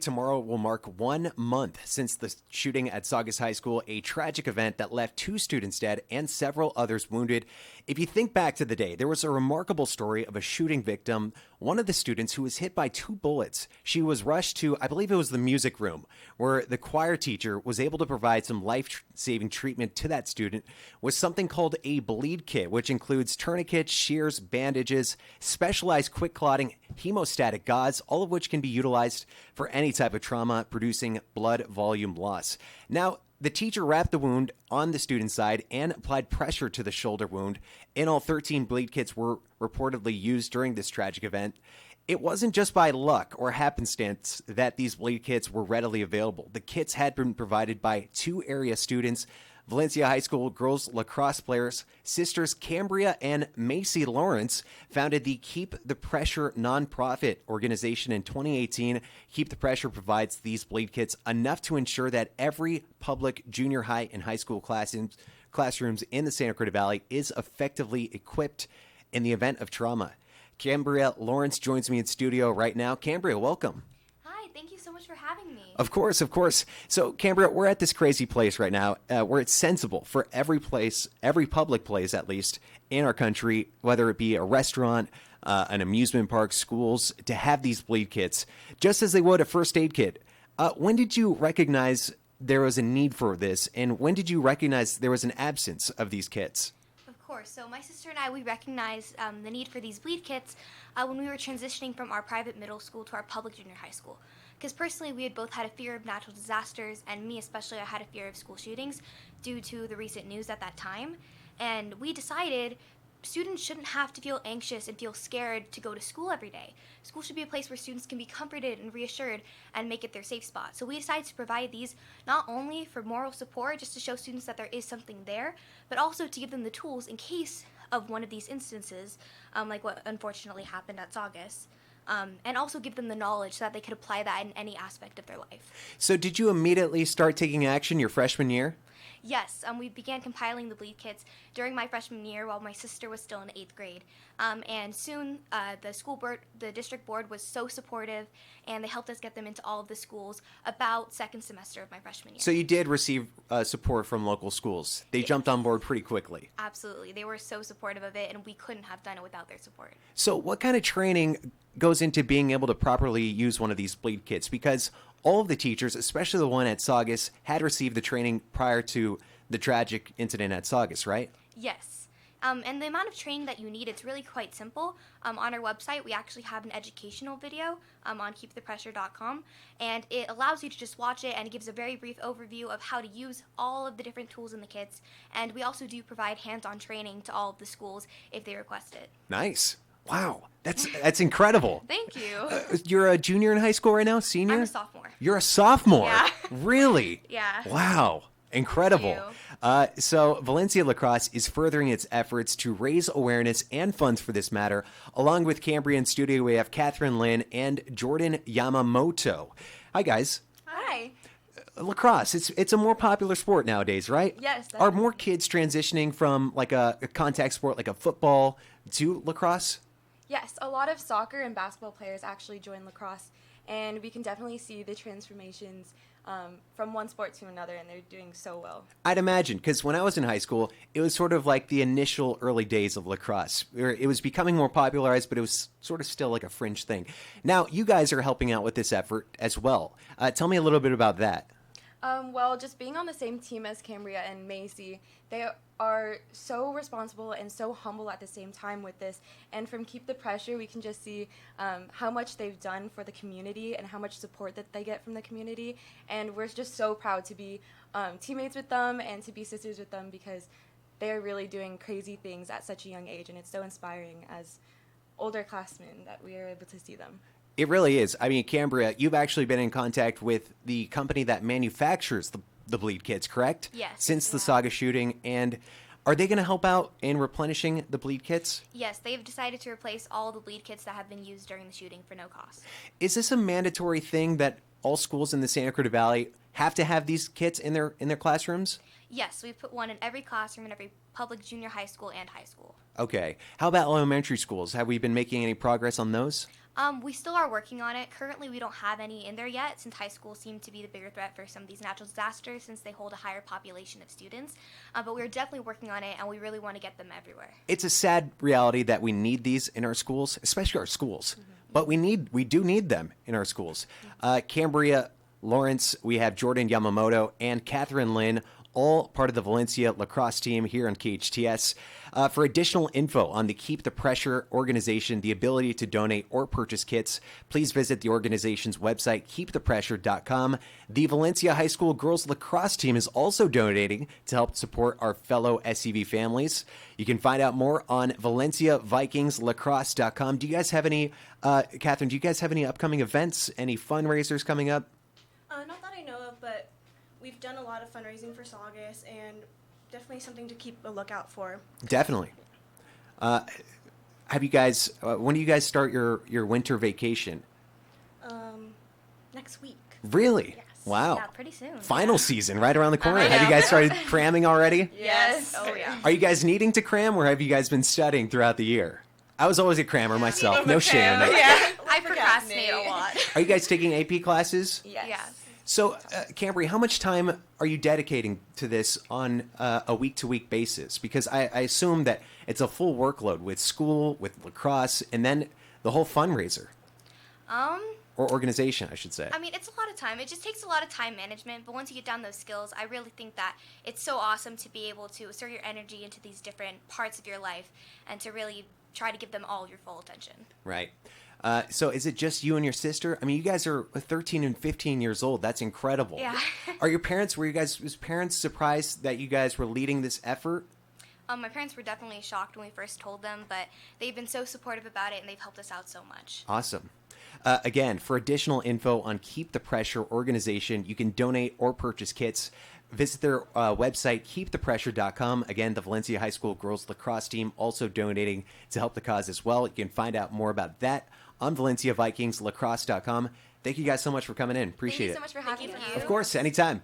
Tomorrow will mark 1 month since the shooting at Saugus High School, a tragic event that left 2 students dead and several others wounded. If you think back to the day, there was a remarkable story of a shooting victim, one of the students who was hit by 2 bullets. She was rushed to, I believe it was the music room, where the choir teacher was able to provide some life-saving treatment to that student with something called a bleed kit, which includes tourniquets, shears, bandages, specialized quick clotting, hemostatic gauze, all of which can be utilized for any type of trauma producing blood volume loss. Now, the teacher wrapped the wound on the student's side and applied pressure to the shoulder wound. In all, 13 bleed kits were reportedly used during this tragic event. It wasn't just by luck or happenstance that these bleed kits were readily available. The kits had been provided by 2 area students, Valencia High School girls lacrosse players. Sisters Cambria and Valencia Lawrence founded the Keep the Pressure nonprofit organization in 2018. Keep the Pressure provides these bleed kits enough to ensure that every public junior high and high school classrooms in the Santa Cruz Valley is effectively equipped in the event of trauma. Cambria Lawrence joins me in studio right now. Cambria, welcome. Thank you so much for having me. Of course, of course. So, Cambria, we're at this crazy place right now where it's sensible for every place, every public place at least, in our country, whether it be a restaurant, an amusement park, schools, to have these bleed kits, just as they would a first aid kit. When did you recognize there was a need for this, and when did you recognize there was an absence of these kits? Of course. So my sister and I, we recognized the need for these bleed kits when we were transitioning from our private middle school to our public junior high school. Because personally, we had both had a fear of natural disasters, and me especially, I had a fear of school shootings due to the recent news at that time. And we decided students shouldn't have to feel anxious and feel scared to go to school every day. School should be a place where students can be comforted and reassured and make it their safe spot. So we decided to provide these not only for moral support, just to show students that there is something there, but also to give them the tools in case of one of these instances, like what unfortunately happened at Saugus. And also give them the knowledge so that they could apply that in any aspect of their life. So did you immediately start taking action your freshman year? Yes, we began compiling the bleed kits during my freshman year while my sister was still in 8th grade. And soon the district board was so supportive, and they helped us get them into all of the schools about second semester of my freshman year. So you did receive support from local schools. They jumped on board pretty quickly. Absolutely. They were so supportive of it, and we couldn't have done it without their support. So what kind of training goes into being able to properly use one of these bleed kits? Because all of the teachers, especially the one at Saugus, had received the training prior to the tragic incident at Saugus, right? Yes. And the amount of training that you need, it's really quite simple. On our website, we actually have an educational video on keepthepressure.com, and it allows you to just watch it, and it gives a very brief overview of how to use all of the different tools in the kits. And we also do provide hands-on training to all of the schools if they request it. Nice. Wow, that's incredible. Thank you. You're a junior in high school right now? Senior? I'm a sophomore. You're a sophomore? Yeah. Really? Yeah. Wow. Incredible. Thank you. So Valencia Lacrosse is furthering its efforts to raise awareness and funds for this matter. Along with Cambria in studio, we have Kathryn Lin and Jordan Yamamoto. Hi, guys. Hi. Lacrosse, it's a more popular sport nowadays, right? Yes. Are more kids transitioning from like a contact sport like a football to lacrosse? Yes, a lot of soccer and basketball players actually join lacrosse, and we can definitely see the transformations from one sport to another, and they're doing so well. I'd imagine, because when I was in high school, it was sort of like the initial early days of lacrosse. It was becoming more popularized, but it was sort of still like a fringe thing. Now, you guys are helping out with this effort as well. Tell me a little bit about that. Well, just being on the same team as Cambria and Macy, they are so responsible and so humble at the same time with this. And from Keep the Pressure, we can just see how much they've done for the community and how much support that they get from the community. And we're just so proud to be teammates with them and to be sisters with them, because they are really doing crazy things at such a young age. And it's so inspiring as older classmen that we are able to see them. It really is. I mean, Cambria, you've actually been in contact with the company that manufactures the bleed kits, correct? Yes. Since the Yeah. Saugus shooting. And are they going to help out in replenishing the bleed kits? Yes, they've decided to replace all the bleed kits that have been used during the shooting for no cost. Is this a mandatory thing that all schools in the Santa Cruz Valley have to have these kits in their classrooms? Yes, we've put one in every classroom in every public junior high school and high school. Okay. How about elementary schools? Have we been making any progress on those? We still are working on it. Currently, we don't have any in there yet, since high schools seem to be the bigger threat for some of these natural disasters, since they hold a higher population of students. But we're definitely working on it, and we really want to get them everywhere. It's a sad reality that we need these in our schools, especially our schools. But we do need them in our schools. Cambria Lawrence, we have Jordan Yamamoto and Kathryn Lin, all part of the Valencia lacrosse team here on KHTS. For additional info on the Keep the Pressure organization, the ability to donate or purchase kits, please visit the organization's website, keepthepressure.com. The Valencia High School girls lacrosse team is also donating to help support our fellow SCV families. You can find out more on ValenciaVikingsLacrosse.com. Do you guys have any, Kathryn, do you guys have any upcoming events, any fundraisers coming up? Not that I know of, but we've done a lot of fundraising for Saugus, and definitely something to keep a lookout for. Definitely. Have you guys, when do you guys start your winter vacation? Next week. Really? Yes. Wow. Yeah, pretty soon. Final season right around the corner. I Have you know. guys started cramming already? Yes. Oh, yeah. Are you guys needing to cram, or have you guys been studying throughout the year? I was always a crammer myself. No shame in it. Yeah. I procrastinate a lot. Are you guys taking AP classes? Yes. Yeah. So, Cambria, how much time are you dedicating to this on a week-to-week basis? Because I assume that it's a full workload with school, with lacrosse, and then the whole fundraiser. Or organization, I should say. I mean, it's a lot of time. It just takes a lot of time management, but once you get down those skills, I really think that it's so awesome to be able to assert your energy into these different parts of your life and to really try to give them all your full attention. Right. So is it just you and your sister? I mean, you guys are 13 and 15 years old. That's incredible. Yeah. Was parents surprised that you guys were leading this effort? My parents were definitely shocked when we first told them, but they've been so supportive about it, and they've helped us out so much. Awesome. Again, for additional info on Keep the Pressure organization, you can donate or purchase kits. Visit their website, keepthepressure.com. Again, the Valencia High School girls lacrosse team also donating to help the cause as well. You can find out more about that on ValenciaVikingsLacrosse.com. Thank you guys so much for coming in. Appreciate it. Thank you so much for having us. Of course, anytime.